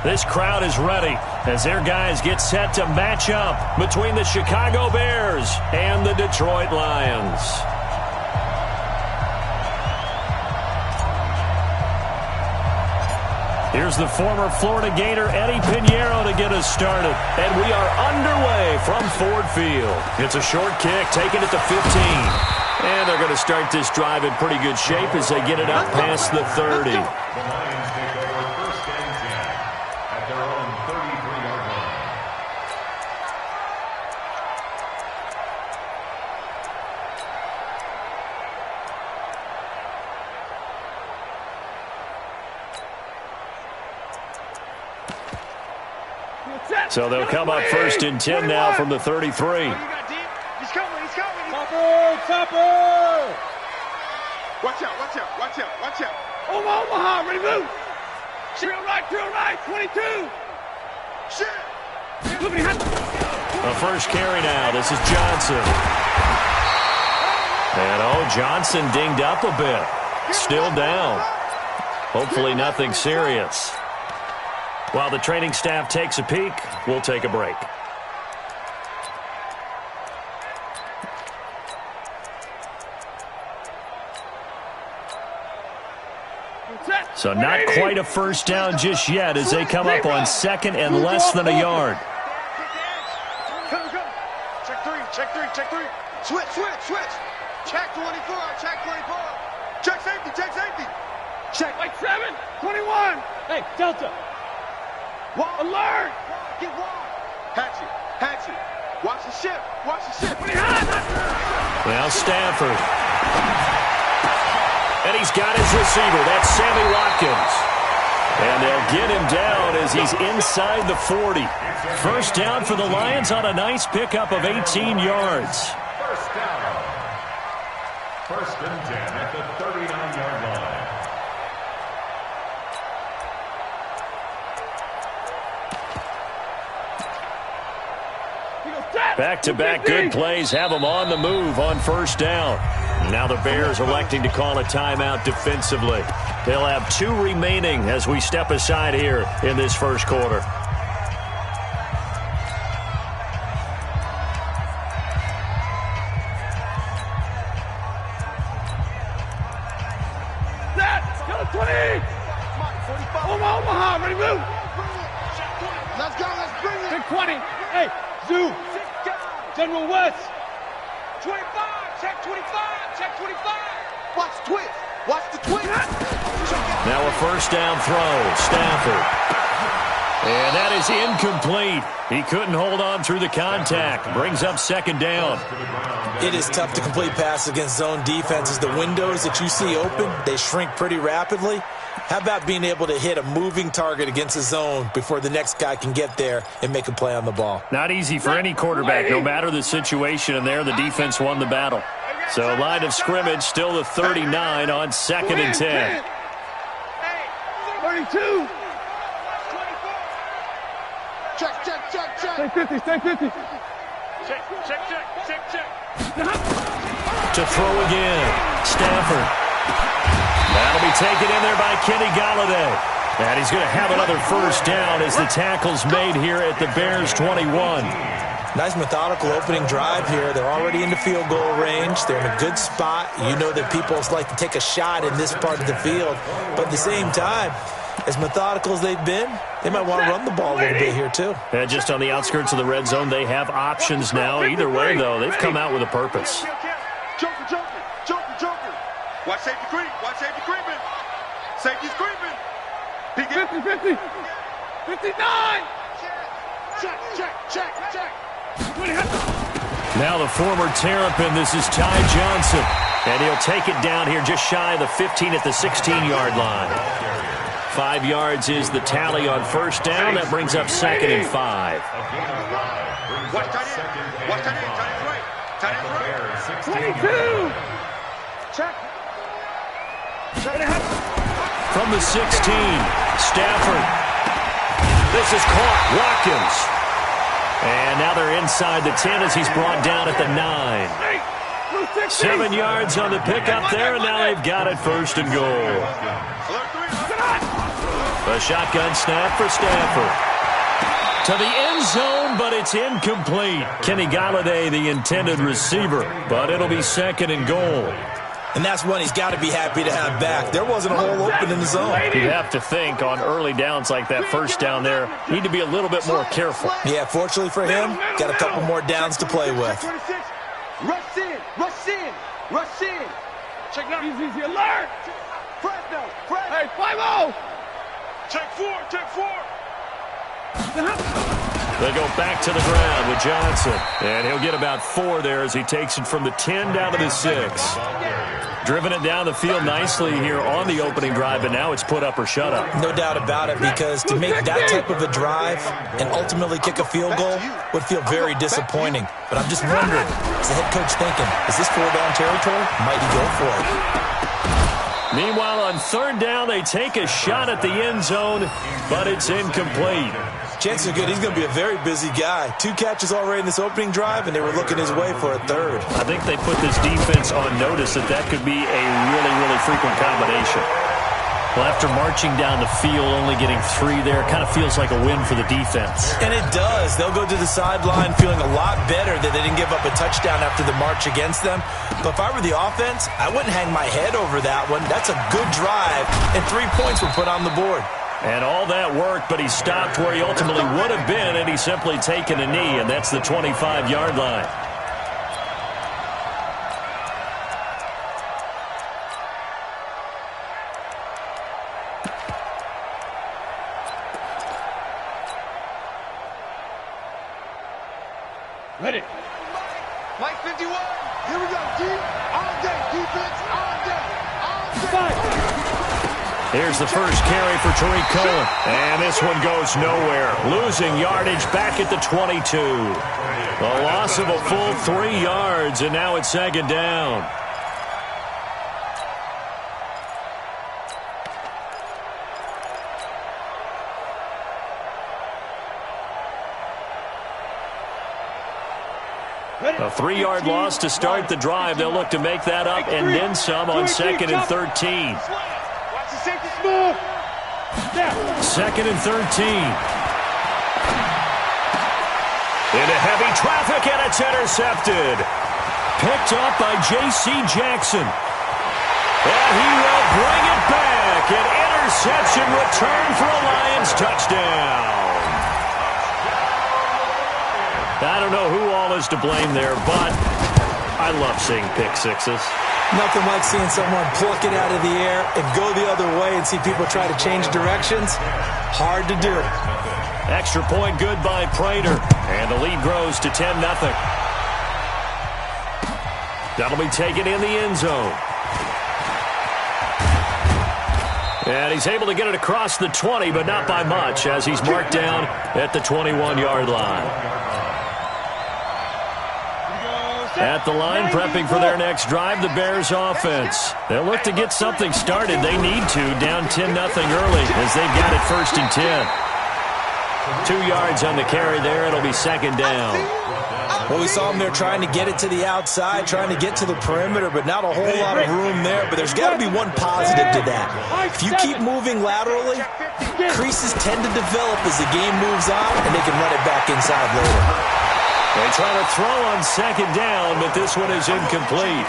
This crowd is ready as their guys get set to match up between the Chicago Bears and the Detroit Lions. Here's the former Florida Gator Eddie Pinheiro to get us started. And we are underway from Ford Field. It's a short kick, taking it to 15. And they're going to start this drive in pretty good shape as they get it out past the 30. The Lions take over first and 10 at their own 33-yard line. So they'll come up first and 10 now from the 33. He's coming. Topper! Watch out. Omaha, ready to move. Drill right, 22. Shit. The first carry now. This is Johnson. And, Johnson dinged up a bit. Still down. Hopefully nothing serious. While the training staff takes a peek, we'll take a break. So not quite a first down just yet as they come up on second and less than a yard. Come. Check three. Switch. Check 24. Check safety. Check. Like 7, 21. Hey, Delta. Alert. Get wide. Hatchet. Watch the ship. Now Stafford. And he's got his receiver. That's Sammy Watkins. And they'll get him down as he's inside the 40. First down for the Lions on a nice pickup of 18 yards. First down. First and 10 at the 39-yard line. Back-to-back good plays have them on the move on first down. Now the Bears electing to call a timeout defensively. They'll have 2 remaining as we step aside here in this first quarter. Set. 20. Omaha, ready to move. Let's go. Let's bring it. Check 20. Hey, Zoo. General West. 25. Check 25. Watch the twist. Now a first down throw. Stafford. And that is incomplete. He couldn't hold on through the contact. Brings up second down. It is tough to complete passes against zone defenses. The windows that you see open, they shrink pretty rapidly. How about being able to hit a moving target against a zone before the next guy can get there and make a play on the ball? Not easy for any quarterback, no matter the situation, and there the defense won the battle. So line of scrimmage still the 39 on second and 10. 32. Check. Stay 50. Check. To throw again. Stafford. That'll be taken in there by Kenny Golladay. And he's going to have another first down as the tackle's made here at the Bears 21. Nice methodical opening drive here. They're already in the field goal range. They're in a good spot. You know that people like to take a shot in this part of the field. But at the same time, as methodical as they've been, they might want to run the ball a little bit here too. And just on the outskirts of the red zone, they have options now. Either way, though, they've come out with a purpose. Joker. Watch safety creeping. Safety's creeping. 50. 59. Check. Now the former Terrapin, this is Ty Johnson. And he'll take it down here just shy of the 15 at the 16-yard line. 5 yards is the tally on first down. That brings up second and 5. Watch tight end. Tight end right. 22. Check. From the 16, Stafford. This is caught. Watkins. And now they're inside the 10 as he's brought down at the 9. 7 yards on the pickup there, and now they've got it first and goal. A shotgun snap for Stafford. To the end zone, but it's incomplete. Kenny Galladay, the intended receiver, but it'll be 2nd and goal. And that's one he's got to be happy to have back. There wasn't a hole open in the zone. You have to think on early downs like that first down there, need to be a little bit more careful. Yeah, fortunately for him, got a couple more downs to play with. Rush in, rush in, rush in. Check now, easy, alert. Fresno, Fresno. Hey, 5-0. Check 4. They go back to the ground with Johnson. And he'll get about 4 there as he takes it from the 10 down to the 6. Driven it down the field nicely here on the opening drive, and now it's put up or shut up. No doubt about it, because to make that type of a drive and ultimately kick a field goal would feel very disappointing. But I'm just wondering, is the head coach thinking, is this 4-down territory? Might he go for it? Meanwhile, on 3rd down, they take a shot at the end zone, but it's incomplete. Chances are good he's going to be a very busy guy. 2 catches already in this opening drive, and they were looking his way for a 3rd. I think they put this defense on notice that could be a really, really frequent combination. Well, after marching down the field, only getting 3 there, kind of feels like a win for the defense. And it does. They'll go to the sideline feeling a lot better that they didn't give up a touchdown after the march against them. But if I were the offense, I wouldn't hang my head over that one. That's a good drive, and 3 points were put on the board. And all that worked, but he stopped where he ultimately would have been, and he's simply taken a knee, and that's the 25-yard line. Ready. Mike 51. Here we go. Deep. All day. Defense. All day. All day. Here's the first carry for Tariq Cohen. And this one goes nowhere. Losing yardage back at the 22. A loss of a full 3 yards, and now it's 2nd down. A 3-yard loss to start the drive. They'll look to make that up and then some on 2nd and 13. 2nd and 13. Into heavy traffic, and it's intercepted. Picked up by J.C. Jackson. And he will bring it back. An interception return for a Lions touchdown. I don't know who all is to blame there, but I love seeing pick sixes. Nothing like seeing someone pluck it out of the air and go the other way and see people try to change directions. Hard to do. Extra point good by Prater. And the lead grows to 10-0. That'll be taken in the end zone. And he's able to get it across the 20, but not by much, as he's marked down at the 21-yard line. At the line, prepping for their next drive, the Bears offense. They'll look to get something started. They need to, down 10-0 early, as they've got it 1st and 10. 2 yards on the carry there. It'll be 2nd down. Well, we saw them there trying to get it to the outside, trying to get to the perimeter, but not a whole lot of room there. But there's got to be one positive to that. If you keep moving laterally, creases tend to develop as the game moves on, and they can run it back inside later. They try to throw on 2nd down, but this one is incomplete.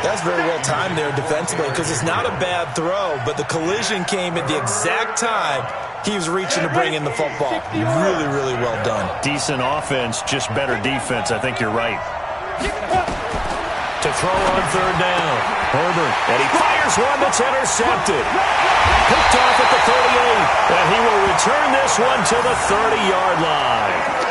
That's very well timed there defensively, because it's not a bad throw, but the collision came at the exact time he was reaching to bring in the football. Really, really well done. Decent offense, just better defense. I think you're right. To throw on 3rd down. Herbert, and he fires one that's intercepted. Picked off at the 38, and he will return this one to the 30-yard line.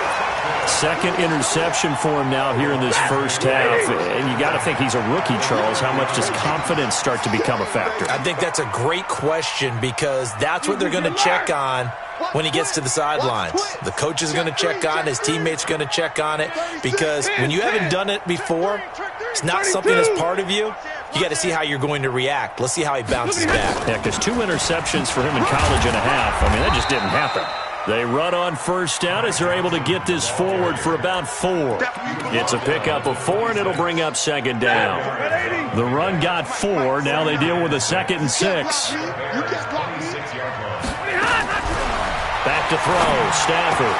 2nd interception for him now here in this first half. And you got to think he's a rookie, Charles. How much does confidence start to become a factor? I think that's a great question, because that's what they're going to check on when he gets to the sidelines. The coach is going to check on it. His teammates are going to check on it, because when you haven't done it before, it's not something that's part of you. You got to see how you're going to react. Let's see how he bounces back. Yeah, because 2 interceptions for him in college and a half. I mean, that just didn't happen. They run on 1st down as they're able to get this forward for about 4. It's a pickup of 4, and it'll bring up 2nd down. The run got 4. Now they deal with a 2nd and 6. Back to throw. Stafford.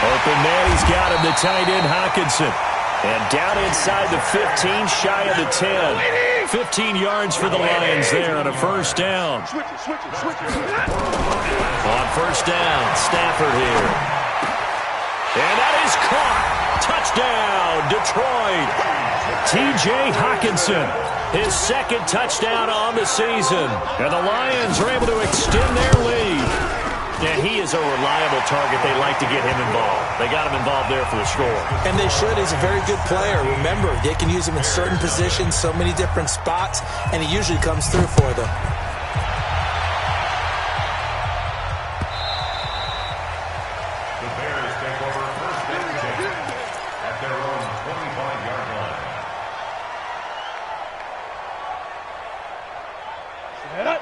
Open man. He's got him. The tight end, Hockenson. And down inside the 15, shy of the 10. 15 yards for the Lions there on a first down. On first down, Stafford here. And that is caught. Touchdown, Detroit. T.J. Hockenson, his second touchdown on the season. And the Lions are able to extend their lead. And he is a reliable target. They like to get him involved. They got him involved there for the score. And they should. He's a very good player. Remember, they can use him in certain positions, so many different spots, and he usually comes through for them. The Bears take over first and 10 at their own 25-yard line.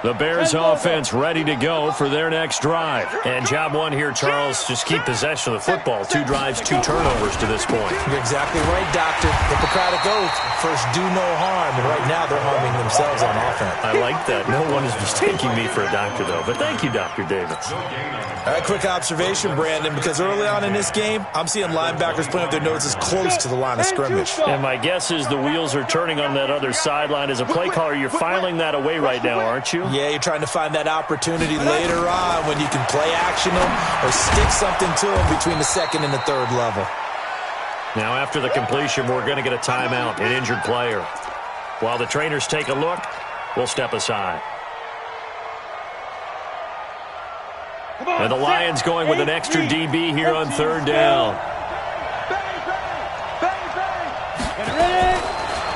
The Bears offense ready to go for their next drive. And job one here, Charles, just keep possession of the football. 2 drives, 2 turnovers to this point. You're exactly right, Doctor. Hippocratic oath. First, do no harm. And right now, they're harming themselves on offense. I like that. No one is mistaking me for a doctor, though. But thank you, Dr. Davis. A quick observation, Brandon, because early on in this game, I'm seeing linebackers putting up their noses close to the line of scrimmage. And my guess is the wheels are turning on that other sideline. As a play caller, you're filing that away right now, aren't you? Yeah, you're trying to find that opportunity later on when you can play action them or stick something to them between the second and the third level. Now, after the completion, we're going to get a timeout, an injured player. While the trainers take a look, we'll step aside. And the Lions going with an extra DB here on third down.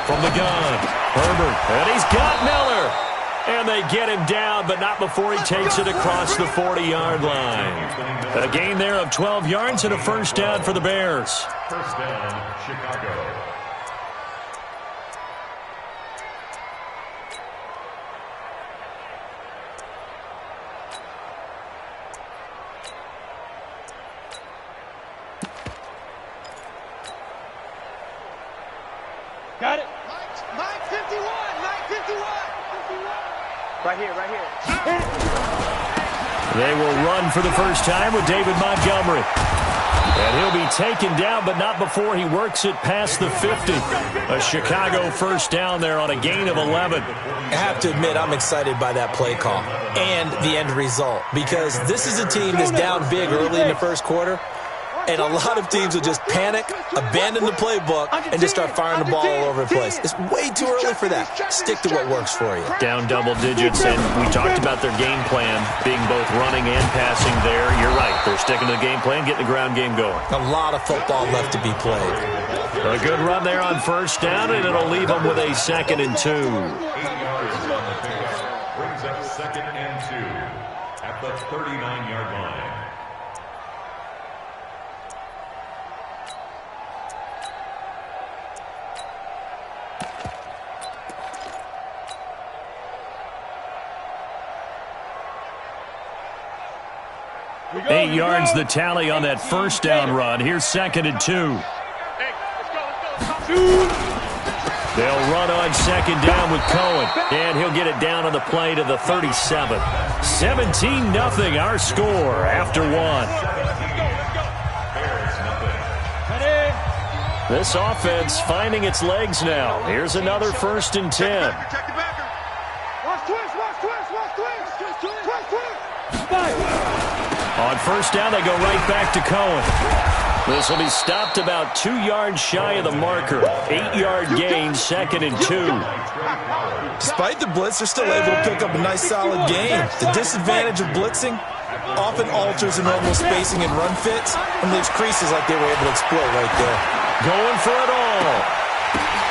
From the gun, Herbert, and he's got Miller. And they get him down, but not before he takes it across the 40-yard line. A gain there of 12 yards and a first down for the Bears. First down, Chicago. Got it. Mike 51. Mike 51. Right here, right here. They will run for the first time with David Montgomery. And he'll be taken down, but not before he works it past the 50. A Chicago first down there on a gain of 11. I have to admit, I'm excited by that play call and the end result, because this is a team that's down big early in the first quarter, and a lot of teams will just panic, abandon the playbook, and just start firing the ball all over the place. It's way too early for that. Stick to what works for you. Down double digits, and we talked about their game plan being both running and passing there. You're right. They're sticking to the game plan, getting the ground game going. A lot of football left to be played. A good run there on first down, and it'll leave them with a 2nd and 2. 8 yards on the pickup. Brings up 2nd and 2 at the 39-yard line. Eight yards the tally on that first down run. Here's 2nd and 2. They'll run on 2nd down with Cohen. And he'll get it down on the play to the 37. 17-0 our score after 1. This offense finding its legs now. Here's another 1st and 10. Watch twist, watch twist, watch twist. Twist. On first down, they go right back to Cohen. This will be stopped about 2 yards shy of the marker. 8-yard gain, 2nd and 2. Despite the blitz, they're still able to pick up a nice, solid gain. The disadvantage of blitzing often alters the normal spacing and run fits and leaves creases like they were able to exploit right there. Going for it all.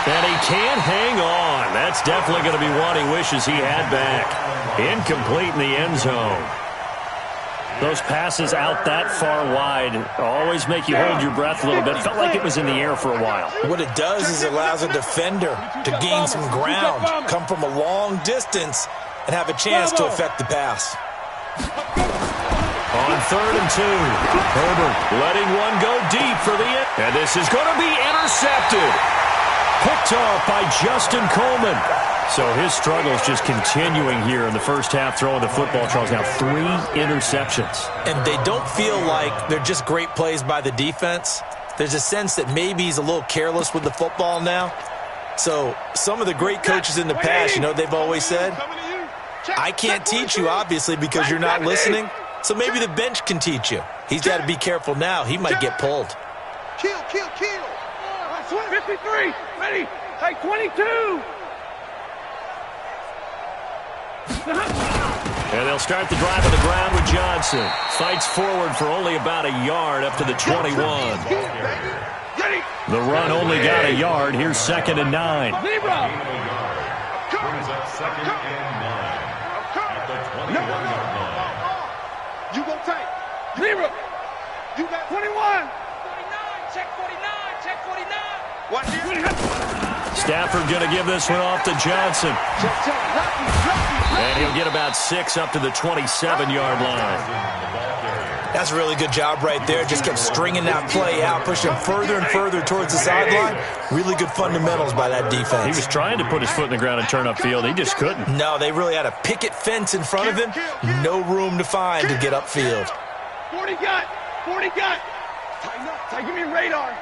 And he can't hang on. That's definitely going to be one he wishes he had back. Incomplete in the end zone. Those passes out that far wide always make you hold your breath a little bit. Felt like it was in the air for a while. What it does is it allows a defender to gain some ground, come from a long distance, and have a chance to affect the pass. On 3rd and 2, Herbert letting one go deep for the end. And this is going to be intercepted. Picked off by Justin Coleman. So his struggles just continuing here in the first half, throwing the football. Charles, now 3 interceptions. And they don't feel like they're just great plays by the defense. There's a sense that maybe he's a little careless with the football now. So some of the great coaches in the past, you know, they've always said, I can't teach you, obviously, because you're not listening. So maybe the bench can teach you. He's got to be careful now. He might get pulled. Kill. 53. Ready. Take 22. And they'll start the drive on the ground with Johnson. Fights forward for only about a yard up to the 21. The run only got a yard. Here's 2nd and 9. Brings up 2nd and 9 at the 21-yard line. You go tight. Zero. You got 21. 49. Check 49. Check 49. Watch it. Stafford going to give this one off to Johnson. And he'll get about 6 up to the 27-yard line. That's a really good job right there. Just kept stringing that play out, pushing him further and further towards the sideline. Really good fundamentals by that defense. He was trying to put his foot in the ground and turn upfield. He just couldn't. No, they really had a picket fence in front of him. No room to find to get upfield. 40 got. Tighten up. Give me a radar.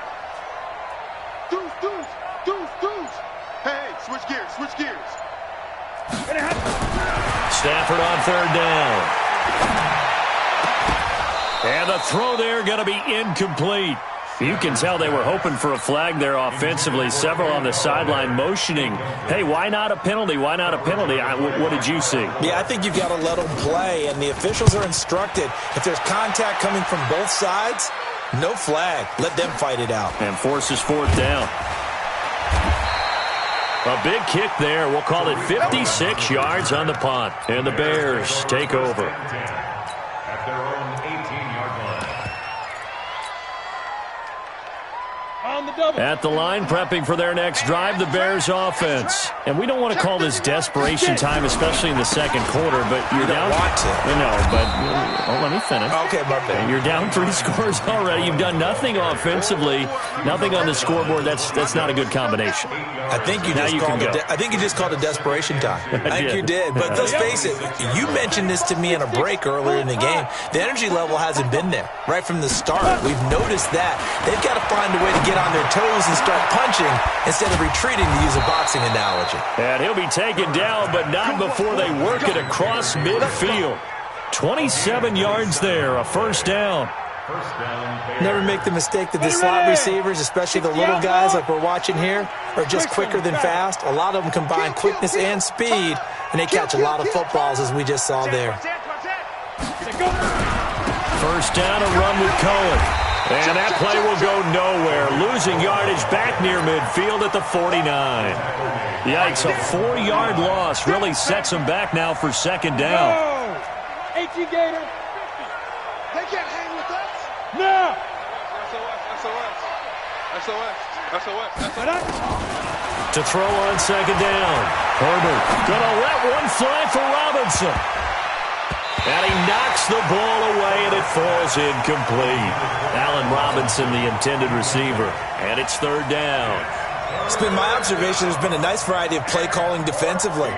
Deuce. Hey, switch gears. Stafford on 3rd down. And the throw there going to be incomplete. You can tell they were hoping for a flag there offensively. Several on the sideline motioning, hey, why not a penalty? What did you see? Yeah, I think you've got to let them play, and the officials are instructed. If there's contact coming from both sides, no flag. Let them fight it out. And forces 4th down. A big kick there. We'll call it 56 yards on the punt. And the Bears take over. At their own 18-yard line. At the line, prepping for their next drive, the Bears offense. And we don't want to call this desperation time, especially in the second quarter, but you're down. Want to. No, but let me finish. Okay, my bad. You're down 3 scores already. You've done nothing offensively, nothing on the scoreboard. That's not a good combination. I think you just called it desperation time. I think you did. But let's face it, you mentioned this to me in a break earlier in the game. The energy level hasn't been there right from the start. We've noticed that. They've got to find a way to get on their toes and start punching instead of retreating, to use a boxing analogy. And he'll be taken down, but not before they work it across midfield. 27 yards there, a 1st down. Never make the mistake that the slot receivers, especially the little guys like we're watching here, are just quicker than fast. A lot of them combine quickness and speed, and they catch a lot of footballs, as we just saw there. 1st down, a run with Cohen. And that play will go nowhere. Losing yardage back near midfield at the 49. Yikes, a 4-yard loss really sets them back now for 2nd down. AT Gator. They can't hang with us. No. SOS. To throw on 2nd down. Herbert gonna let one fly for Robinson. And he knocks the ball away, and it falls incomplete. Allen Robinson, the intended receiver. And it's 3rd down. It's been my observation there's been a nice variety of play calling defensively.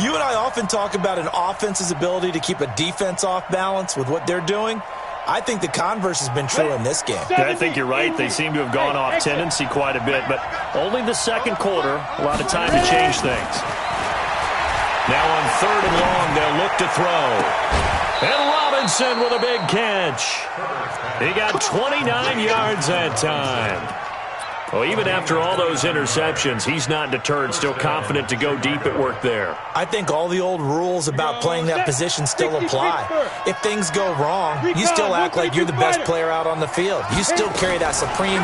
You and I often talk about an offense's ability to keep a defense off balance with what they're doing. I think the converse has been true in this game. I think you're right. They seem to have gone off tendency quite a bit, but only the second quarter, a lot of time to change things. Now on 3rd and long, they'll look to throw. And Robinson with a big catch. He got 29 yards that time. Well, even after all those interceptions, he's not deterred, still confident to go deep at work there. I think all the old rules about playing that position still apply. If things go wrong, you still act like you're the best player out on the field. You still carry that supreme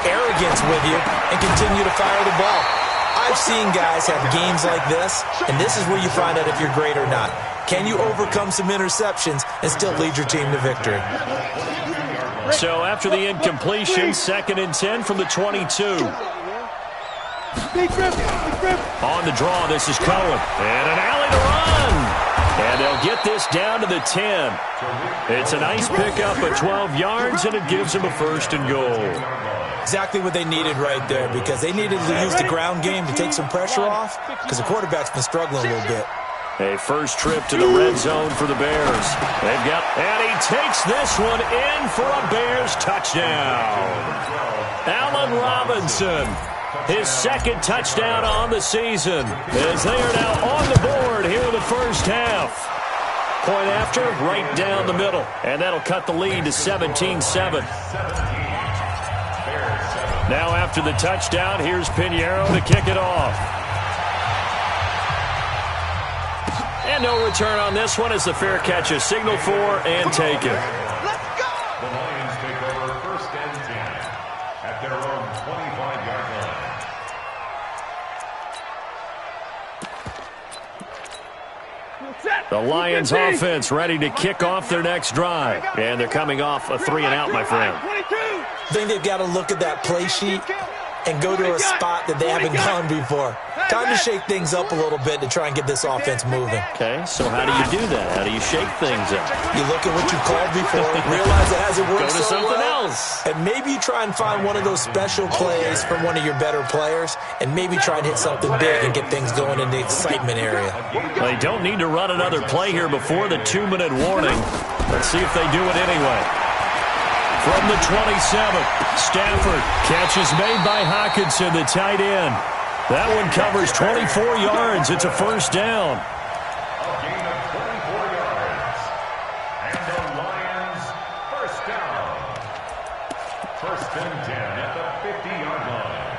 arrogance with you and continue to fire the ball. I've seen guys have games like this, and this is where you find out if you're great or not. Can you overcome some interceptions and still lead your team to victory? So after the incompletion, 2nd and 10 from the 22. On the draw, this is Cohen. And an alley to run. And they'll get this down to the 10. It's a nice pickup of 12 yards, and it gives them a 1st and goal. Exactly what they needed right there, because they needed to use the ground game to take some pressure off, because the quarterback's been struggling a little bit. A first trip to the red zone for the Bears. And he takes this one in for a Bears touchdown. Allen Robinson, his 2nd touchdown on the season, as they are now on the board here in the first half. Point after, right down the middle. And that'll cut the lead to 17-7. Now after the touchdown, here's Pinheiro to kick it off. And no return on this one as the fair catch is signaled for and taken. Let's go! The Lions take over 1st and 10 at their own 25-yard line. The Lions offense ready to kick off their next drive. And they're coming off a 3-and-out, my friend. I think they've got to look at that play sheet and go to a spot that they haven't gone before. Time to shake things up a little bit to try and get this offense moving. Okay, so how do you do that? How do you shake things up? You look at what you called before, realize it hasn't worked Go to so something well, else. and maybe you try and find one of those special plays from one of your better players, and maybe try and hit something big and get things going in the excitement area. They don't need to run another play here before the 2-minute warning. Let's see if they do it anyway. From the 27, Stafford. Catch is made by Hockenson, the tight end. That one covers 24 yards. It's a 1st down. A gain of 24 yards. And the Lions, 1st down. 1st and 10 at the 50-yard line.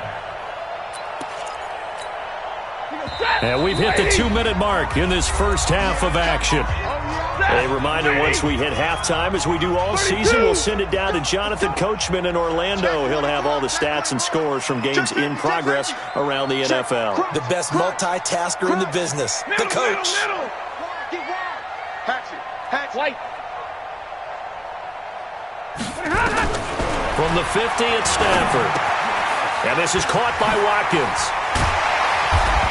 And we've hit the 2-minute mark in this first half of action. A reminder, once we hit halftime, as we do all season, we'll send it down to Jonathan Coachman in Orlando. He'll have all the stats and scores from games in progress around the NFL. The best multitasker in the business, the coach. From the 50, it's Stafford. And this is caught by Watkins.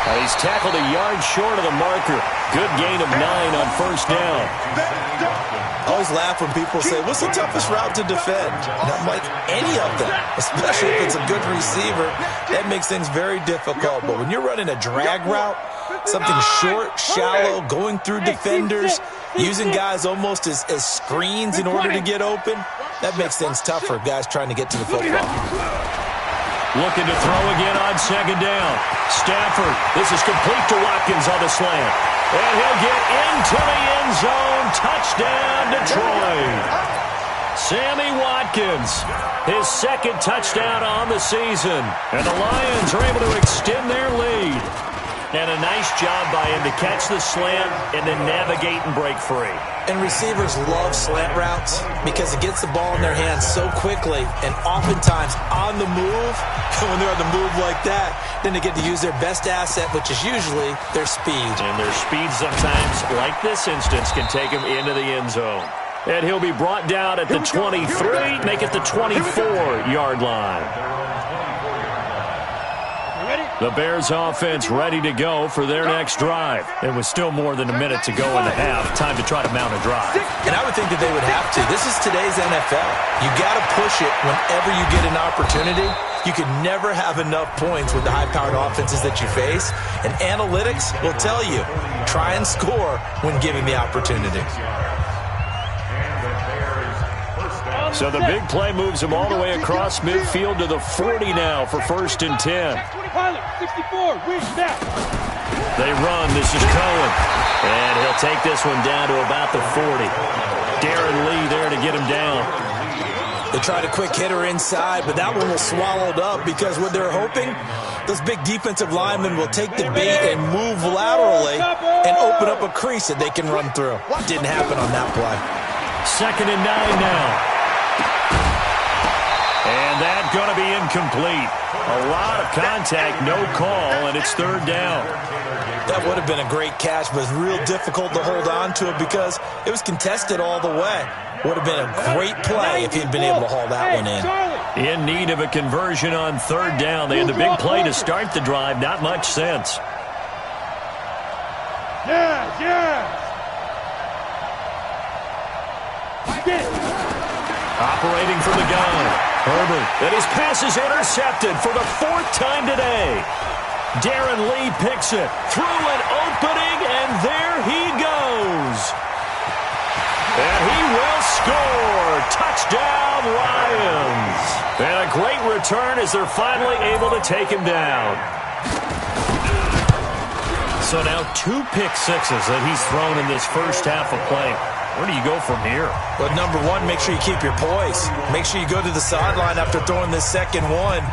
He's tackled a yard short of the marker. Good gain of 9 on 1st down. I always laugh when people say, what's the toughest route to defend? And I'm like, any of them, especially if it's a good receiver. That makes things very difficult. But when you're running a drag route, something short, shallow, going through defenders, using guys almost as screens in order to get open, that makes things tough for guys trying to get to the football. Looking to throw again on 2nd down. Stafford, this is complete to Watkins on the slant. And he'll get into the end zone. Touchdown, Detroit. Sammy Watkins, his 2nd touchdown on the season. And the Lions are able to extend their lead. And a nice job by him to catch the slant and then navigate and break free. And receivers love slant routes because it gets the ball in their hands so quickly and oftentimes on the move. When they're on the move like that, then they get to use their best asset, which is usually their speed. And their speed sometimes, like this instance, can take him into the end zone. And he'll be brought down at the 23, make it the 24-yard line. The Bears offense ready to go for their next drive. And with still more than a minute to go in the half, time to try to mount a drive. And I would think that they would have to. This is today's NFL. You got to push it whenever you get an opportunity. You can never have enough points with the high-powered offenses that you face. And analytics will tell you, try and score when given the opportunity. So the big play moves him all the way across midfield to the 40 now for 1st and 10. They run. This is Cohen. And he'll take this one down to about the 40. Darren Lee there to get him down. They tried a quick hitter inside, but that one was swallowed up because what they're hoping, those big defensive linemen will take the bait and move laterally and open up a crease that they can run through. Didn't happen on that play. 2nd and 9 now. And that's going to be incomplete. A lot of contact, no call, and it's 3rd down. That would have been a great catch, but it's real difficult to hold on to it because it was contested all the way. Would have been a great play if he'd been able to haul that one in. In need of a conversion on 3rd down. They had the big play to start the drive. Not much sense. Operating from the gun, Herbert. And his pass is intercepted for the 4th time today. Darren Lee picks it through an opening, and there he goes. And he will score. Touchdown, Lions. And a great return as they're finally able to take him down. So now 2 pick sixes that he's thrown in this first half of play. Where do you go from here? Well, number one, make sure you keep your poise. Make sure you go to the sideline after throwing this second one,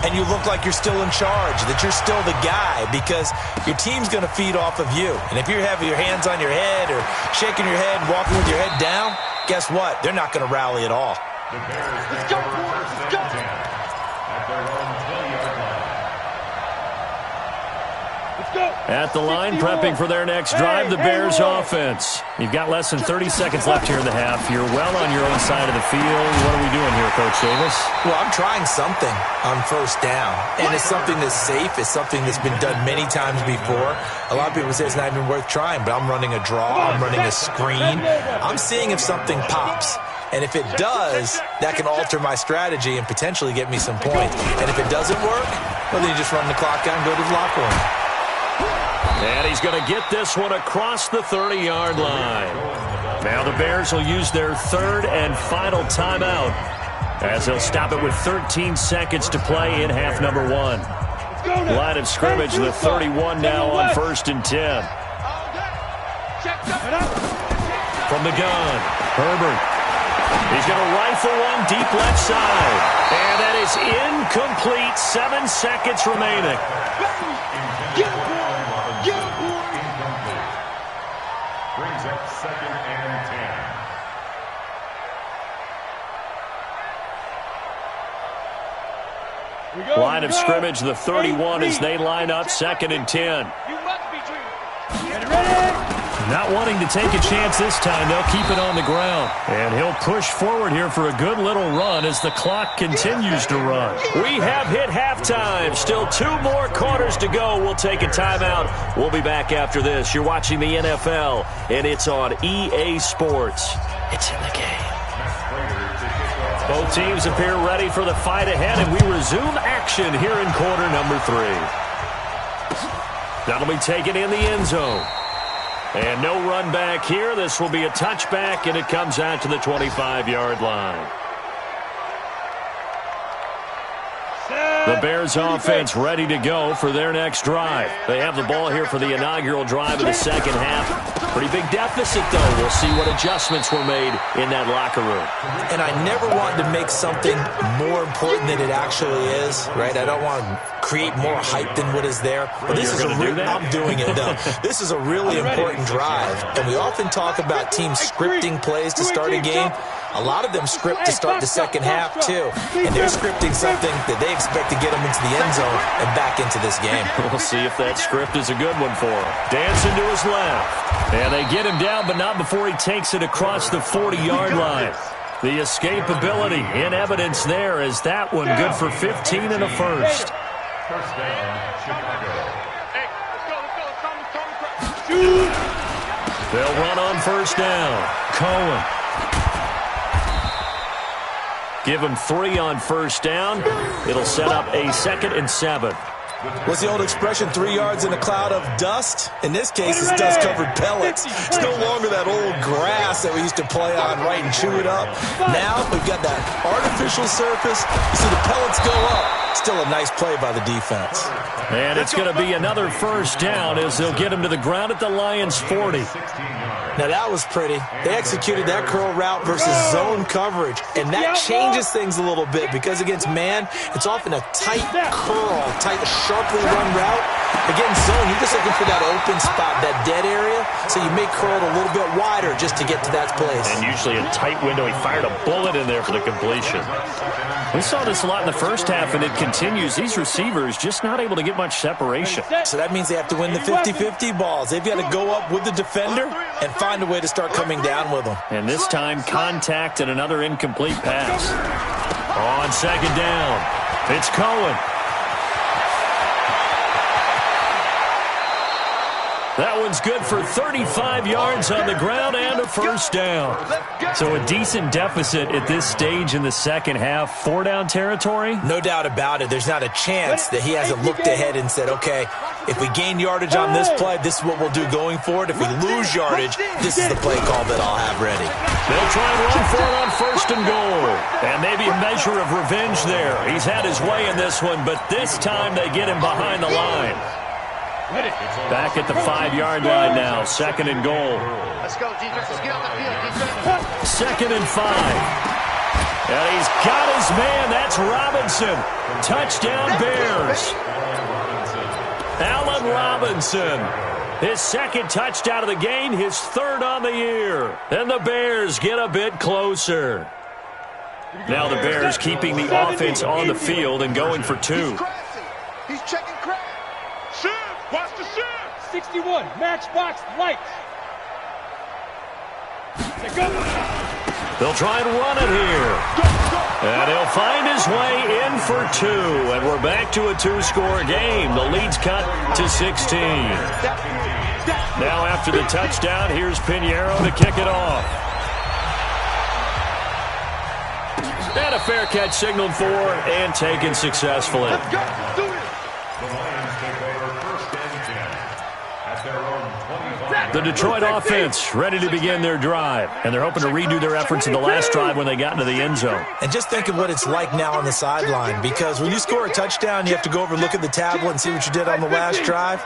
and you look like you're still in charge, that you're still the guy, because your team's going to feed off of you. And if you're having your hands on your head or shaking your head and walking with your head down, guess what? They're not going to rally at all. The Bears take over first and 10 at their own 20-yard line. At the line, prepping for their next drive, the Bears offense. You've got less than 30 seconds left here in the half. You're well on your own side of the field. What are we doing here, Coach Davis? Well, I'm trying something on first down, and it's something that's safe. It's something that's been done many times before. A lot of people say it's not even worth trying, but I'm running a draw. I'm running a screen. I'm seeing if something pops. And if it does, that can alter my strategy and potentially get me some points. And if it doesn't work, well, then you just run the clock out and go to the locker room. And he's going to get this one across the 30-yard line. Now the Bears will use their 3rd and final timeout as they'll stop it with 13 seconds to play in half number 1. Line of scrimmage, the 31 now on 1st and 10. From the gun, Herbert. He's going to rifle one deep left side. And that is incomplete. 7 seconds remaining. Brings up 2nd and 10. Line of scrimmage, the 31 as they line up 2nd and 10. You must be dreaming. Ready? Not wanting to take a chance this time, they'll keep it on the ground. And he'll push forward here for a good little run as the clock continues to run. We have hit halftime. Still 2 more quarters to go. We'll take a timeout. We'll be back after this. You're watching the NFL, and it's on EA Sports. It's in the game. Both teams appear ready for the fight ahead, and we resume action here in quarter number 3. That'll be taken in the end zone. And no run back here. This will be a touchback, and it comes out to the 25-yard line. The Bears offense ready to go for their next drive. They have the ball here for the inaugural drive of the second half. Pretty big deficit, though. We'll see what adjustments were made in that locker room. And I never want to make something more important than it actually is, right? I don't want to create more hype than what is there. But this is I'm doing it, though. This is a really important drive. And we often talk about teams scripting plays to start a game. A lot of them script to start the second half, too. And they're scripting something that they expect to get them into the end zone and back into this game. We'll see if that script is a good one for him. Dancing to his left. And they get him down, but not before he takes it across the 40-yard line. The escapability in evidence there as that one good for 15 and a first. First down, Chicago. Hey, let's go. They'll run on first down. Cohen. Give him 3 on first down. It'll set up a 2nd and 7. What's the old expression, 3 yards in a cloud of dust? In this case, it's dust-covered pellets. It's no longer that old grass that we used to play on, right, and chew it up. Now we've got that artificial surface. You see the pellets go up. Still a nice play by the defense. And it's going to be another first down as they'll get him to the ground at the Lions' 40. Now, that was pretty. They executed that curl route versus zone coverage, and that changes things a little bit because against man, it's often a tight curl, tight, sharply run route. Against zone, you're just looking for that open spot, that dead area, so you may curl it a little bit wider just to get to that place. And usually a tight window. He fired a bullet in there for the completion. We saw this a lot in the first half, and it continues. These receivers just not able to get much separation. So that means they have to win the 50-50 balls. They've got to go up with the defender and find a way to start coming down with them. And this time, contact and another incomplete pass. On second down, it's Cohen. That one's good for 35 yards on the ground and a first down. So a decent deficit at this stage in the second half. 4-down territory? No doubt about it. There's not a chance that he hasn't looked ahead and said, okay, if we gain yardage on this play, this is what we'll do going forward. If we lose yardage, this is the play call that I'll have ready. They'll try and run for it on 1st and goal. And maybe a measure of revenge there. He's had his way in this one, but this time they get him behind the line. Back at the 5-yard line now. 2nd and goal. Let's go, defense. Let's get on the field, defense. 2nd and 5. And he's got his man. That's Robinson. Touchdown, Bears. Allen Robinson. His 2nd touchdown of the game, his 3rd on the year. And the Bears get a bit closer. Now the Bears keeping the offense on the field and going for 2. He's checking crack. Shift. Watch the shift. 61, matchbox lights. They'll try and run it here. And he'll find his way in for 2. And we're back to a 2-score game. The lead's cut to 16. Now after the touchdown, here's Pinheiro to kick it off. And a fair catch signaled for and taken successfully. The Lions take over 1st and 10 at their own 25. The Detroit offense ready to begin their drive. And they're hoping to redo their efforts in the last drive when they got into the end zone. And just think of what it's like now on the sideline, because when you score a touchdown, you have to go over and look at the tablet and see what you did on the last drive.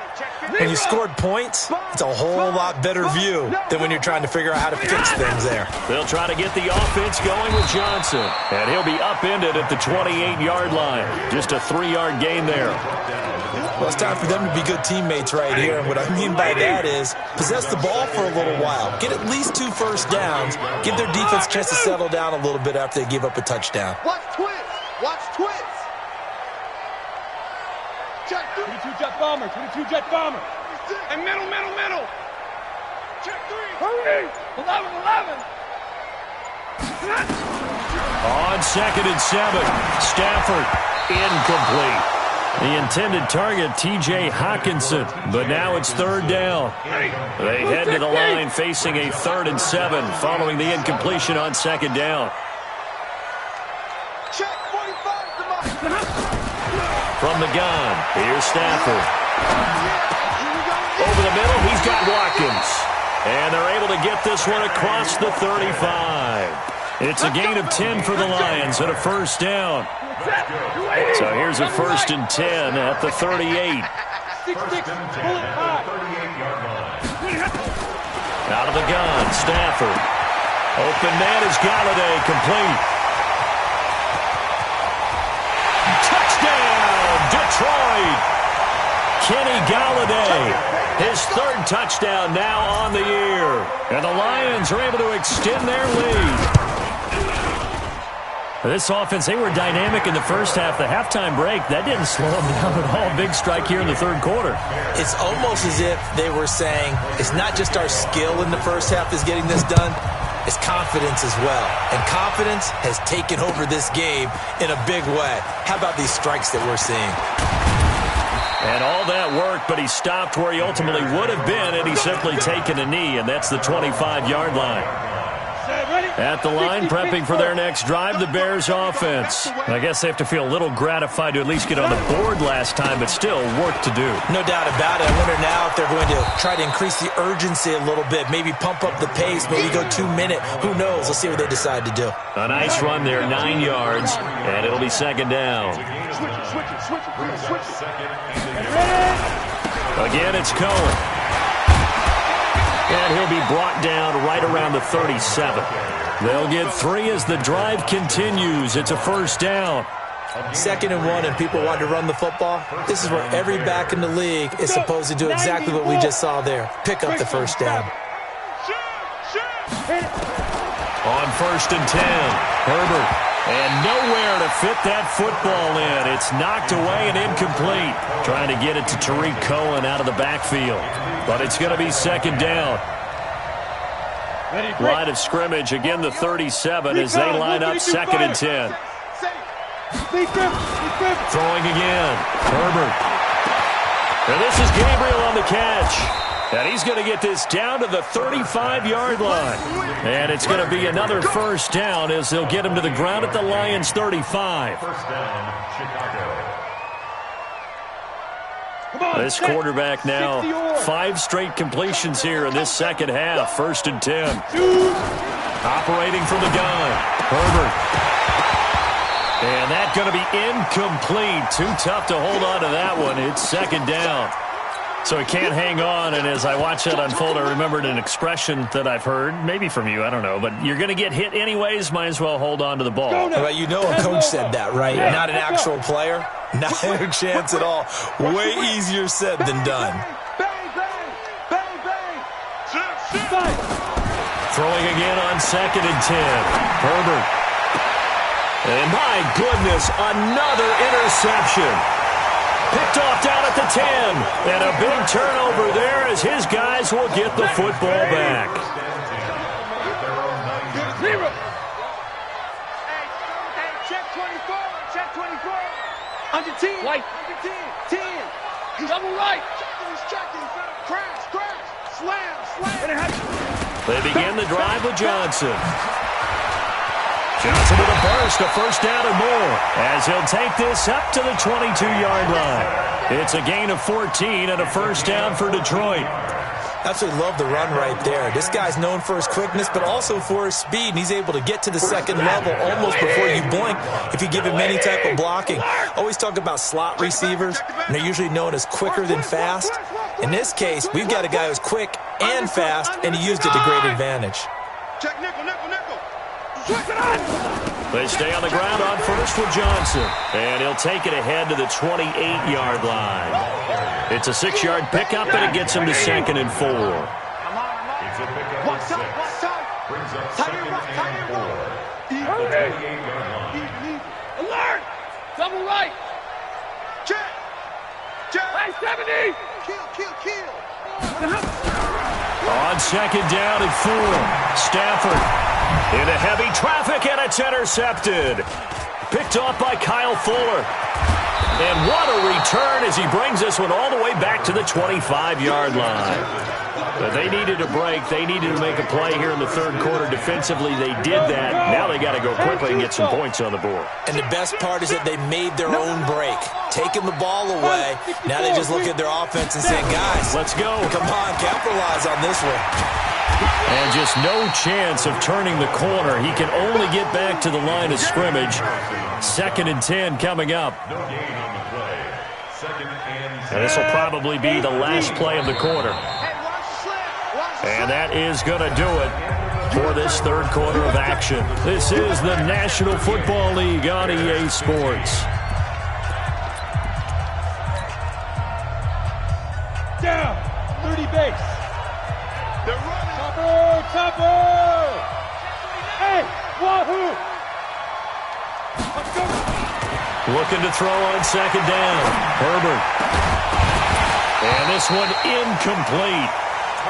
When you scored points, it's a whole lot better view than when you're trying to figure out how to fix things there. They'll try to get the offense going with Johnson. And he'll be upended at the 28-yard line. Just a 3-yard gain there. Well, it's time for them to be good teammates right here. And what I mean by that is possess the ball for a little while. Get at least 2 first downs. Give their defense a chance to settle down a little bit after they give up a touchdown. Watch twins. Watch twins. Check 22 jet bomber, 22 jet bomber. And middle. Check 3. Hurry. 11. On 2nd and 7, Stafford incomplete. The intended target, T.J. Hawkinson, but now it's 3rd down. They head to the line facing a 3rd and 7 following the incompletion on 2nd down. Check 45. From the gun, here's Stafford. Over the middle, he's got Watkins. And they're able to get this one across the 35. It's a gain of 10 for the Lions and a first down. So here's a 1st and 10 at the 38. 6-6, bullet high. Out of the gun, Stafford. Open man is Galladay, complete. Touchdown, Detroit! Kenny Galladay, his 3rd touchdown now on the year. And the Lions are able to extend their lead. This offense, they were dynamic in the first half. The halftime break, that didn't slow them down at all. Big strike here in the 3rd quarter. It's almost as if they were saying, it's not just our skill in the first half that's getting this done, it's confidence as well. And confidence has taken over this game in a big way. How about these strikes that we're seeing? And all that worked, but he stopped where he ultimately would have been, and he's simply taken a knee, and that's the 25-yard line. At the line, prepping for their next drive, the Bears offense. I guess they have to feel a little gratified to at least get on the board last time, but still work to do. No doubt about it. I wonder now if they're going to try to increase the urgency a little bit, maybe pump up the pace, maybe go 2-minute. Who knows? Let's see what they decide to do. A nice run there, 9 yards, and it'll be 2nd down. Again, it's Cohen. And he'll be brought down right around the 37. They'll get 3 as the drive continues. It's a first down. 2nd and 1 and people want to run the football. This is where every back in the league is supposed to do exactly what we just saw there. Pick up the first down. On 1st and 10, Herbert. And nowhere to fit that football in. It's knocked away and incomplete. Trying to get it to Tariq Cohen out of the backfield. But it's going to be 2nd down. Line of scrimmage, again the 37 as they line up 2nd and 10. Throwing again. Herbert. And this is Gabriel on the catch. And he's going to get this down to the 35-yard line. And it's going to be another first down as they'll get him to the ground at the Lions' 35. First down, Chicago. This quarterback now 5 straight completions here in this second half. 1st and 10. Operating from the gun. Herbert. And that's going to be incomplete. Too tough to hold on to that one. It's 2nd down. So he can't hang on, and as I watch that unfold, I remembered an expression that I've heard, maybe from you, I don't know, but you're going to get hit anyways, might as well hold on to the ball. Well, you know a coach said that, right? Yeah. Not an actual player. Not a chance at all. Way easier said than done. Bang, bang, bang, bang. Throwing again on 2nd and 10. Herbert. And my goodness, another interception. Picked off down at the 10. And a big turnover there as his guys will get the football back. Zero. Hey, check 24. Check 24. Under 10. Light. Under 10. 10. Double right. He's checking. Crash, crash. Slam, slam. They begin the drive with Johnson. Johnson with a burst, a first down and more, as he'll take this up to the 22-yard line. It's a gain of 14 and a first down for Detroit. Absolutely love the run right there. This guy's known for his quickness, but also for his speed, and he's able to get to the second level almost before you blink if you give him any type of blocking. Always talk about slot receivers, and they're usually known as quicker than fast. In this case, we've got a guy who's quick and fast, and he used it to great advantage. Check nickel, nickel, nickel. They stay on the ground on first with Johnson, and he'll take it ahead to the 28-yard line. It's a 6-yard pickup, and it gets him to 2nd and 4. It's a pickup of 6. Brings up 2nd and 4. The 28-yard line. Alert. Double right. Check. Check. Hey, 70. Kill. On 2nd down and 4, Stafford into heavy traffic, and it's intercepted. Picked off by Kyle Fuller. And what a return as he brings this one all the way back to the 25-yard line. But they needed a break. They needed to make a play here in the 3rd quarter. Defensively, they did that. Now they got to go quickly and get some points on the board. And the best part is that they made their own break. Taking the ball away, now they just look at their offense and say, guys, let's go. Come on, capitalize on this one. And just no chance of turning the corner. He can only get back to the line of scrimmage. 2nd and 10 coming up. No gain on the play. 2nd and 10. And this will probably be the last play of the quarter. And that is going to do it for this 3rd quarter of action. This is the National Football League on EA Sports. Down. 30 base. They're running. Topper. Hey, wahoo. Let's go. Looking to throw on 2nd down. Herbert. And this one incomplete.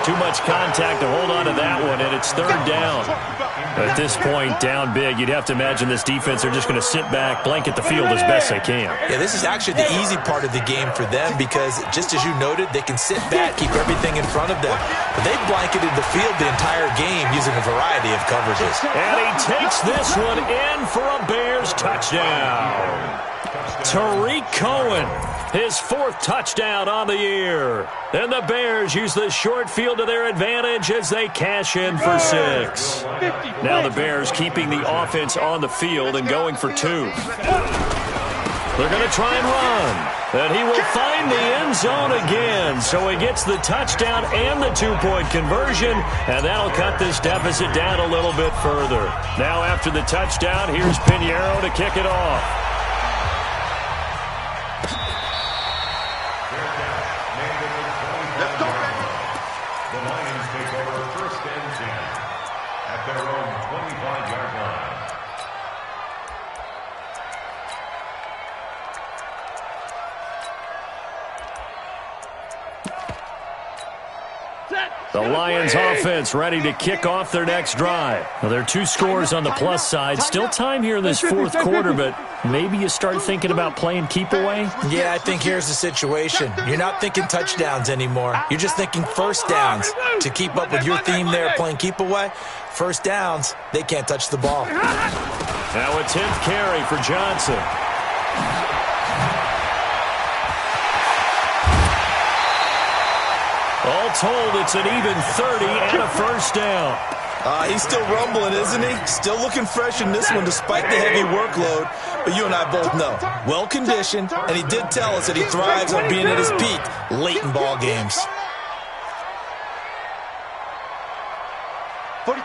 Too much contact to hold on to that one, and it's 3rd down. At this point, down big, you'd have to imagine this defense are just going to sit back, blanket the field as best they can. Yeah, this is actually the easy part of the game for them because, just as you noted, they can sit back, keep everything in front of them. But they've blanketed the field the entire game using a variety of coverages. And he takes this one in for a Bears touchdown. Tariq Cohen, his 4th touchdown on the year. And the Bears use the short field to their advantage as they cash in for 6. Now the Bears keeping the offense on the field and going for 2. They're going to try and run. And he will find the end zone again. So he gets the touchdown and the 2-point conversion. And that'll cut this deficit down a little bit further. Now after the touchdown, here's Pinheiro to kick it off. The Lions take over 1st and 10 at their own 25-yard line. The Lions offense ready to kick off their next drive. Well, there are 2 scores on the plus side. Still time here in this 4th quarter, but maybe you start thinking about playing keep away? Yeah, I think here's the situation. You're not thinking touchdowns anymore. You're just thinking first downs. To keep up with your theme there, playing keep away, first downs, they can't touch the ball. Now a 10th carry for Johnson. All told, it's an even 30 and a first down. He's still rumbling, isn't he? Still looking fresh in this one despite the heavy workload. But you and I both know, well-conditioned, and he did tell us that he thrives on being at his peak late in ball games. 45,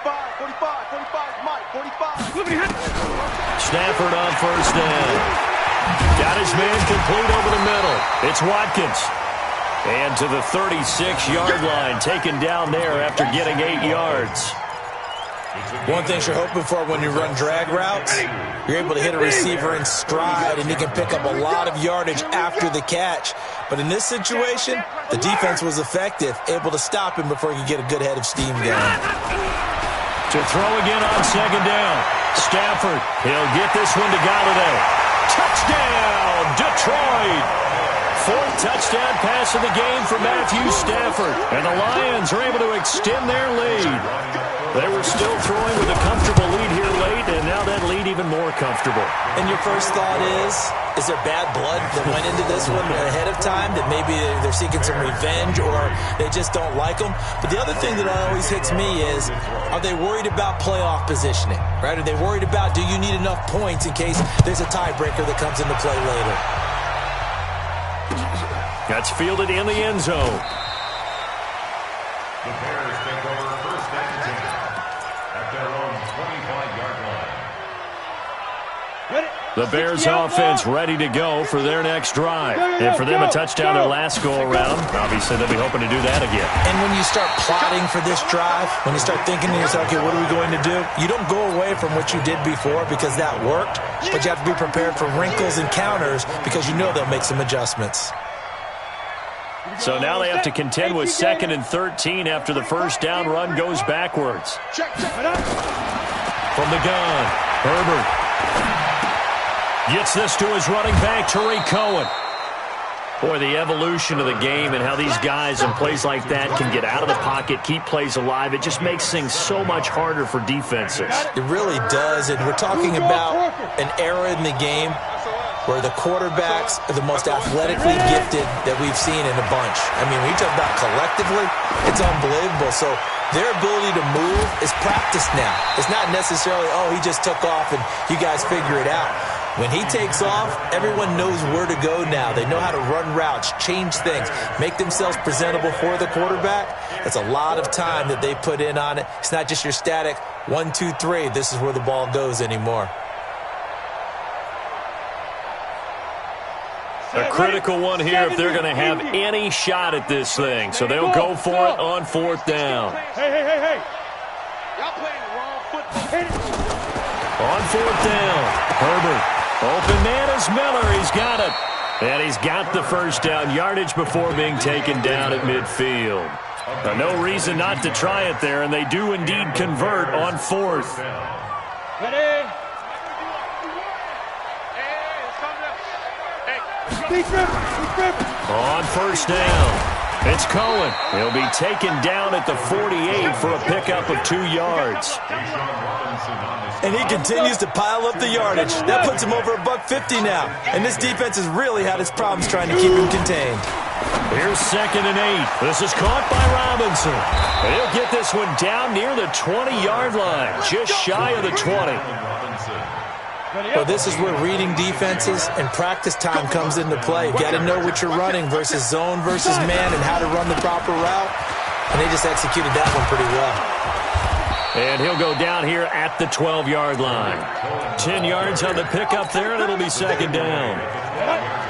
Mike, 45. Stafford on first down. Got his man complete over the middle. It's Watkins. And to the 36-yard line, taken down there after getting 8 yards. One thing you're hoping for when you run drag routes, you're able to hit a receiver in stride, and he can pick up a lot of yardage after the catch. But in this situation, the defense was effective, able to stop him before he could get a good head of steam going. To throw again on second down. Stafford, he'll get this one to Golladay. Touchdown, Detroit! Fourth touchdown pass of the game for Matthew Stafford. And the Lions are able to extend their lead. They were still throwing with a comfortable lead here late, and now that lead even more comfortable. And your first thought is there bad blood that went into this one ahead of time, that maybe they're seeking some revenge or they just don't like them? But the other thing that always hits me is, are they worried about playoff positioning, right? Are they worried about, do you need enough points in case there's a tiebreaker that comes into play later? That's fielded in the end zone. The Bears take over first and 10 at their own 25-yard line. The Bears offense ready to go for their next drive. And for them, a touchdown their last go-around. Obviously, they'll be hoping to do that again. And when you start plotting for this drive, when you start thinking to yourself, okay, what are we going to do? You don't go away from what you did before because that worked, but you have to be prepared for wrinkles and counters because you know they'll make some adjustments. So now they have to contend with 2nd and 13 after the first down run goes backwards. From the gun, Herbert gets this to his running back, Tariq Cohen. Boy, the evolution of the game and how these guys in plays like that can get out of the pocket, keep plays alive, it just makes things so much harder for defenses. It really does, and we're talking about an era in the game where the quarterbacks are the most athletically gifted that we've seen in a bunch. I mean, when you talk about collectively, it's unbelievable. So their ability to move is practiced now. It's not necessarily, oh, he just took off and you guys figure it out. When he takes off, everyone knows where to go now. They know how to run routes, change things, make themselves presentable for the quarterback. That's a lot of time that they put in on it. It's not just your static 1, 2, 3. This is where the ball goes anymore. A critical one here if they're going to have any shot at this thing. So they'll go for it on 4th down. Hey. Y'all playing the wrong football. On 4th down, Herbert. Open man is Miller. He's got it. And he's got the first down yardage before being taken down at midfield. No reason not to try it there, and they do indeed convert on 4th. Ready? On first down, it's Cohen. He'll be taken down at the 48 for a pickup of 2 yards. And he continues to pile up the yardage. That puts him over $150 now. And this defense has really had its problems trying to keep him contained. Here's 2nd and 8. This is caught by Robinson. And he'll get this one down near the 20-yard line, just shy of the 20. Well, this is where reading defenses and practice time comes into play. You got to know what you're running versus zone versus man and how to run the proper route. And they just executed that one pretty well. And he'll go down here at the 12-yard line. 10 yards on the pickup there, and it'll be 2nd down.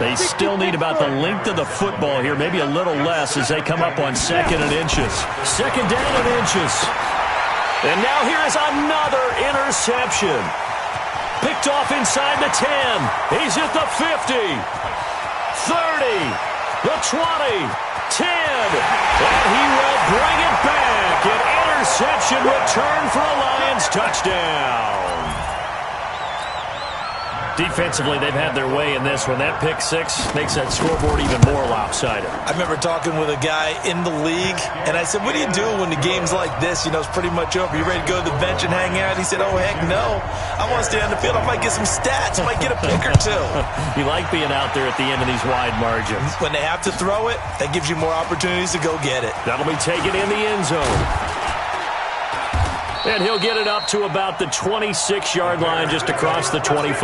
They still need about the length of the football here, maybe a little less as they come up on 2nd and inches. 2nd down and inches. And now here is another interception. Picked off inside the 10. He's at the 50. 30. The 20. 10. And he will bring it back. An interception return for a Lions touchdown. Defensively, they've had their way in this one. That pick six makes that scoreboard even more lopsided. I remember talking with a guy in the league, and I said, what do you do when the game's like this? You know, it's pretty much over. You ready to go to the bench and hang out? He said, oh, heck no. I want to stay on the field. I might get some stats. I might get a pick or two. You like being out there at the end of these wide margins. When they have to throw it, that gives you more opportunities to go get it. That'll be taken in the end zone. And he'll get it up to about the 26-yard line, just across the 25.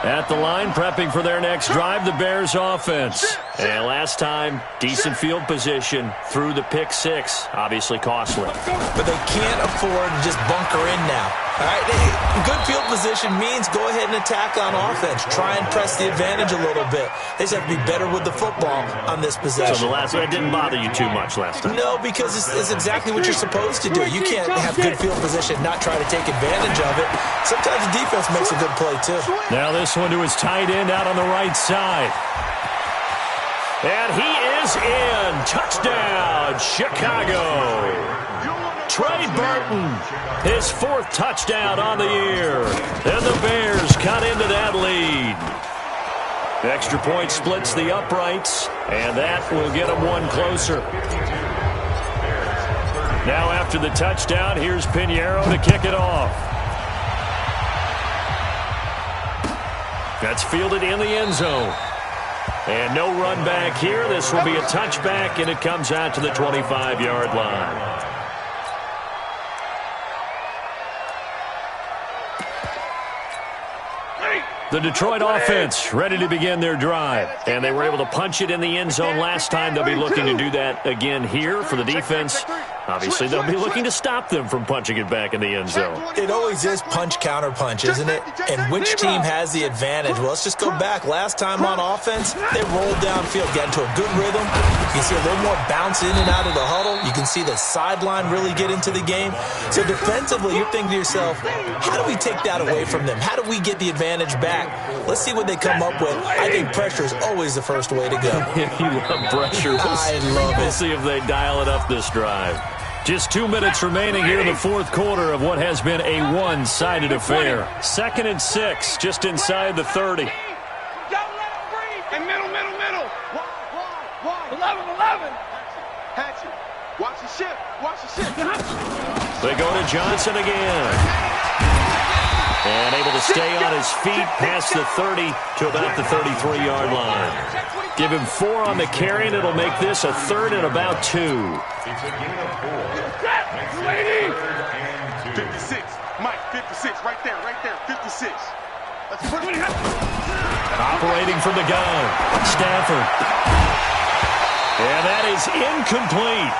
At the line, prepping for their next drive, the Bears offense. And last time, decent field position through the pick six. Obviously costly. But they can't afford to just bunker in now. All right, good field position means go ahead and attack on offense. Try and press the advantage a little bit. They just have to be better with the football on this possession. So the last one didn't bother you too much last time? No, because it's exactly what you're supposed to do. You can't have good field position, not try to take advantage of it. Sometimes the defense makes a good play, too. Now this one to his tight end out on the right side. And he is in. Touchdown, Chicago. Trey Burton, his fourth touchdown on the year. And the Bears cut into that lead. Extra point splits the uprights, and that will get them one closer. Now after the touchdown, here's Pinheiro to kick it off. That's fielded in the end zone. And no run back here. This will be a touchback, and it comes out to the 25-yard line. The Detroit offense ready to begin their drive. And they were able to punch it in the end zone last time. They'll be looking to do that again here for the defense. Obviously, they'll be looking to stop them from punching it back in the end zone. It always is punch-counter-punch, isn't it? And which team has the advantage? Well, let's just go back. Last time on offense, they rolled downfield, got into a good rhythm. You can see a little more bounce in and out of the huddle. You can see the sideline really get into the game. So defensively, you're thinking to yourself, how do we take that away from them? How do we get the advantage back? Let's see what they come up with. I think pressure is always the first way to go. You love pressure. I love it. We'll see if they dial it up this drive. Just 2 minutes remaining here in the fourth quarter of what has been a one-sided affair. 2nd and 6, just inside the 30. Hey, middle. 11. Hatchet. Watch the ship. They go to Johnson again. And able to stay on his feet past the 30 to about the 33-yard line. Give him 4 on the carry, and it'll make this a 3rd and about 2. It's a gain of 4. Makes it 3rd and 2. 56. Mike, 56. Right there. 56. Let's put it. Operating from the gun, Stafford. And that is incomplete.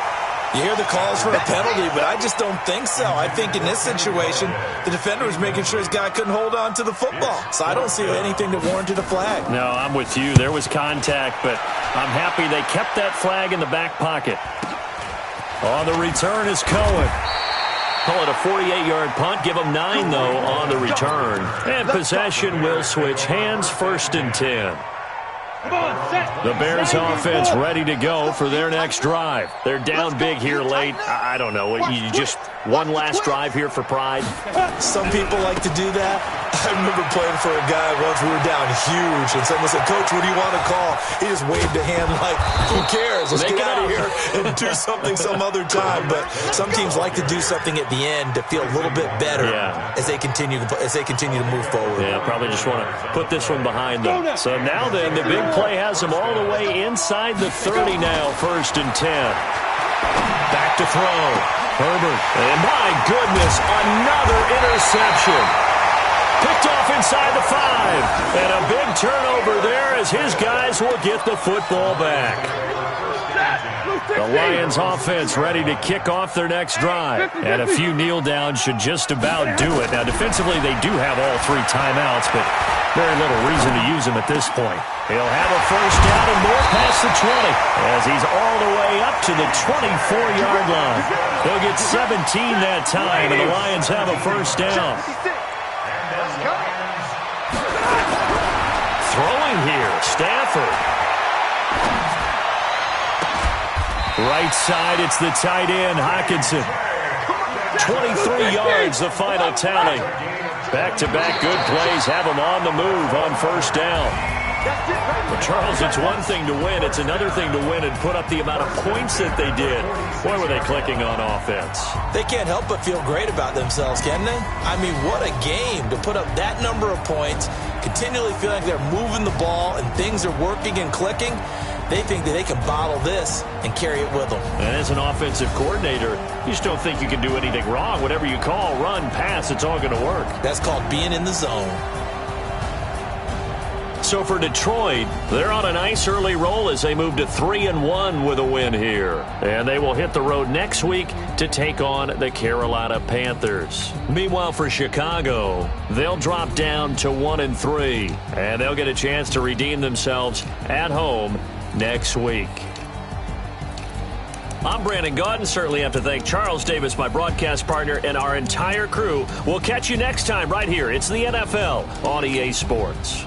You hear the calls for a penalty, but I just don't think so. I think in this situation, the defender was making sure his guy couldn't hold on to the football. So I don't see anything that warranted a flag. No, I'm with you. There was contact, but I'm happy they kept that flag in the back pocket. On the return is Cohen. Call it a 48-yard punt. Give them 9, though, on the return. And possession will switch hands, 1st and 10. The Bears offense ready to go for their next drive. They're down big here late. I don't know. You just one last drive here for pride? Some people like to do that. I remember playing for a guy once. We were down huge, and someone said, Coach, what do you want to call? He just waved a hand like, who cares? Let's get out of here and do something some other time. But some teams like to do something at the end to feel a little bit better as they continue to move forward. Yeah, probably just want to put this one behind them. So now then, the big play has them all the way inside the 30 now, 1st and 10. Back to throw. Herbert. And my goodness, another interception. Picked off inside the 5. And a big turnover there as his guys will get the football back. The Lions offense ready to kick off their next drive. And a few kneel downs should just about do it. Now, defensively, they do have all 3 timeouts, but very little reason to use them at this point. He'll have a 1st down and more past the 20 as he's all the way up to the 24-yard line. They'll get 17 that time, and the Lions have a 1st down. Throwing here, Stafford. Right side, it's the tight end, Hockenson. 23 yards, the final tally. Back-to-back good plays have them on the move on first down. Well, Charles, it's one thing to win. It's another thing to win and put up the amount of points that they did. Boy, were they clicking on offense. They can't help but feel great about themselves, can they? I mean, what a game to put up that number of points, continually feeling like they're moving the ball and things are working and clicking. They think that they can bottle this and carry it with them. And as an offensive coordinator, you just don't think you can do anything wrong. Whatever you call, run, pass, it's all going to work. That's called being in the zone. So for Detroit, they're on a nice early roll as they move to 3-1 with a win here. And they will hit the road next week to take on the Carolina Panthers. Meanwhile, for Chicago, they'll drop down to 1-3. And they'll get a chance to redeem themselves at home next week. I'm Brandon Gaudin. Certainly have to thank Charles Davis, my broadcast partner, and our entire crew. We'll catch you next time right here. It's the NFL on EA Sports.